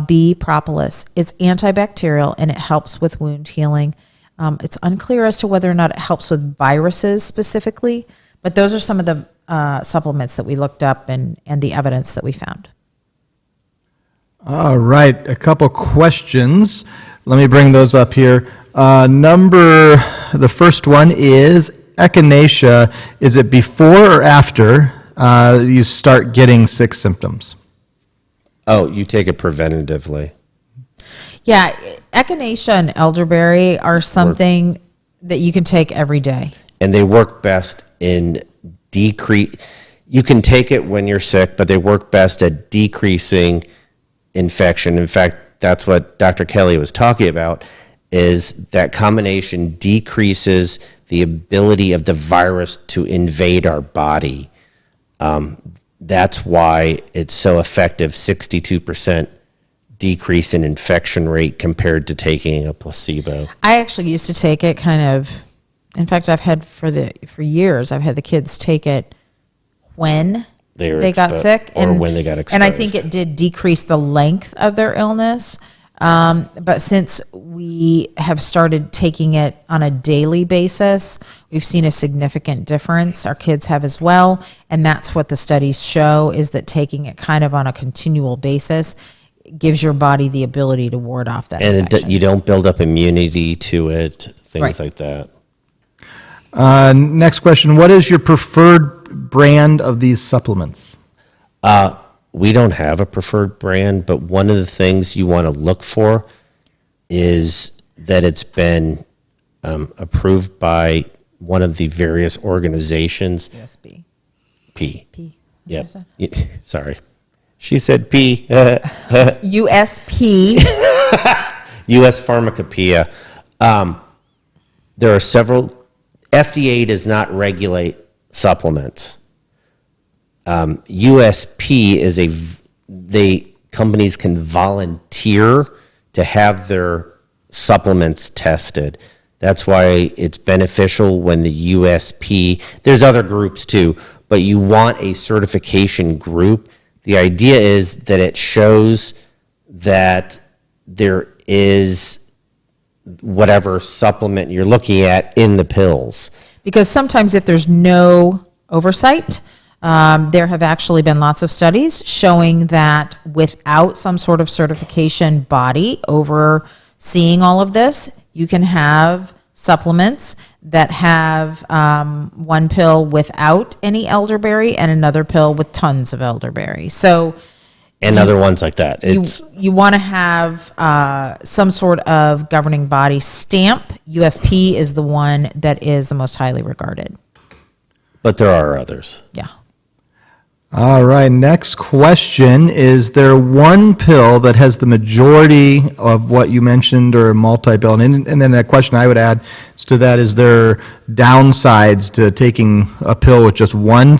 Bee propolis. It's antibacterial and it helps with wound healing. It's unclear as to whether or not it helps with viruses specifically, but those are some of the supplements that we looked up and the evidence that we found. All right, a couple questions. Let me bring those up here. The first one is echinacea. Is it before or after you start getting sick symptoms? Oh, you take it preventatively. Yeah, echinacea and elderberry are something that you can take every day. And they work best in decrease. You can take it when you're sick, but they work best at decreasing infection. In fact, that's what Dr. Kelly was talking about, is that combination decreases the ability of the virus to invade our body. That's why it's so effective, 62% decrease in infection rate compared to taking a placebo. I actually used to take it in fact, I've had for years, I've had the kids take it when they got sick. Or when they got exposed. And I think it did decrease the length of their illness. But since we have started taking it on a daily basis, we've seen a significant difference. Our kids have as well. And that's what the studies show, is that taking it kind of on a continual basis gives your body the ability to ward off that infection. You don't build up immunity to it, things Right. like that. Next question. What is your preferred brand of these supplements? We don't have a preferred brand, but one of the things you want to look for is that it's been approved by one of the various organizations. USB. P. Yep. That's what Sorry. She said P. USP. U.S. Pharmacopoeia. There are several. FDA does not regulate supplements. USP is companies can volunteer to have their supplements tested. That's why it's beneficial when the USP, there's other groups too, but you want a certification group. The idea is that it shows that there is whatever supplement you're looking at in the pills. Because sometimes if there's no oversight, there have actually been lots of studies showing that without some sort of certification body overseeing all of this, you can have supplements that have one pill without any elderberry and another pill with tons of elderberry. So, and other ones like that. You want to have some sort of governing body stamp. USP is the one that is the most highly regarded. But there are others. Yeah. All right, next question. Is there one pill that has the majority of what you mentioned, or multi-pill? And then a question I would add to that, is there downsides to taking a pill with just one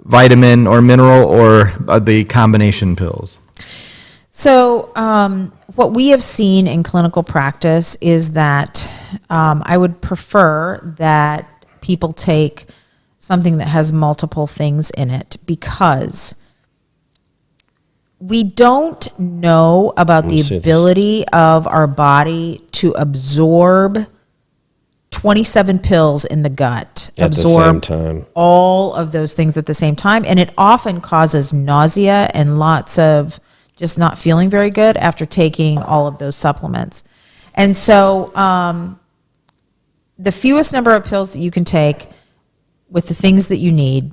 vitamin or mineral, or the combination pills? So what we have seen in clinical practice is that I would prefer that people take something that has multiple things in it, because we don't know about the ability of our body to absorb 27 pills in the gut, at absorb the same time. all of those things at the same time. And it often causes nausea and lots of just not feeling very good after taking all of those supplements. And so the fewest number of pills that you can take with the things that you need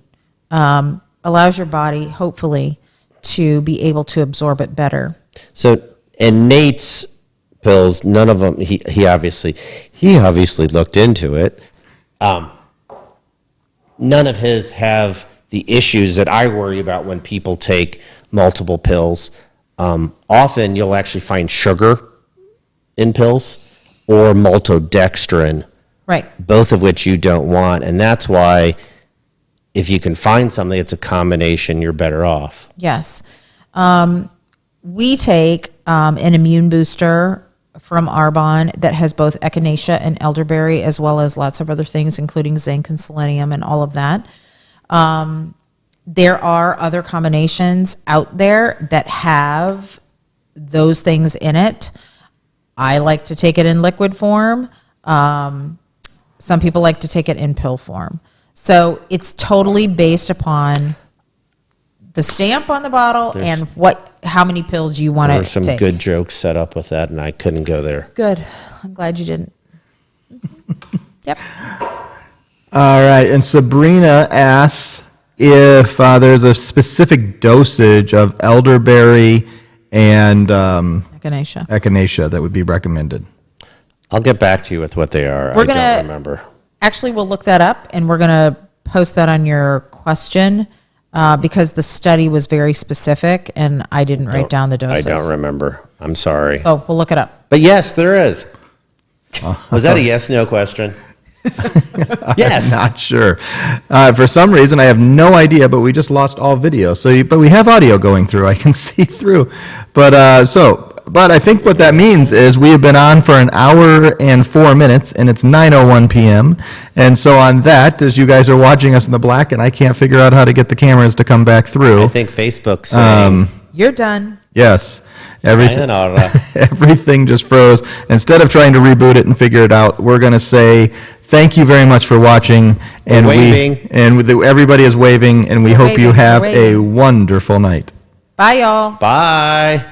allows your body, hopefully, to be able to absorb it better. So, and Nate's pills. None of them, he obviously looked into it. None of his have the issues that I worry about when people take multiple pills. Often you'll actually find sugar in pills or maltodextrin, Right. both of which you don't want. And that's why if you can find something that's a combination, you're better off. Yes. We take an immune booster from Arbonne that has both echinacea and elderberry, as well as lots of other things, including zinc and selenium and all of that. There are other combinations out there that have those things in it. I like to take it in liquid form. Some people like to take it in pill form. So it's totally based upon the stamp on the bottle and how many pills you want There to were some take. good jokes set up with that, and I couldn't go there. Good. I'm glad you didn't. Yep. All right, and Sabrina asks if there's a specific dosage of elderberry and Echinacea. echinacea that would be recommended. I'll get back to you with what they are. We're I gonna- don't remember. Actually, we'll look that up and we're going to post that on your question because the study was very specific and I didn't write down the doses. I don't remember. I'm sorry. So we'll look it up. But yes, there is. Was that a yes/no question? Yes. Not sure. For some reason, I have no idea, but we just lost all video. But we have audio going through. I can see through. But I think what that means is we have been on for an hour and 4 minutes, and it's 9:01 p.m. And so on that, as you guys are watching us in the black, and I can't figure out how to get the cameras to come back through. I think Facebook's saying, You're done. Yes. Everything. sayonara. Everything just froze. Instead of trying to reboot it and figure it out, we're going to say thank you very much for watching. And waving. Everybody is waving, and we We're hope you waving, have we're a waving. wonderful night. Bye, y'all. Bye.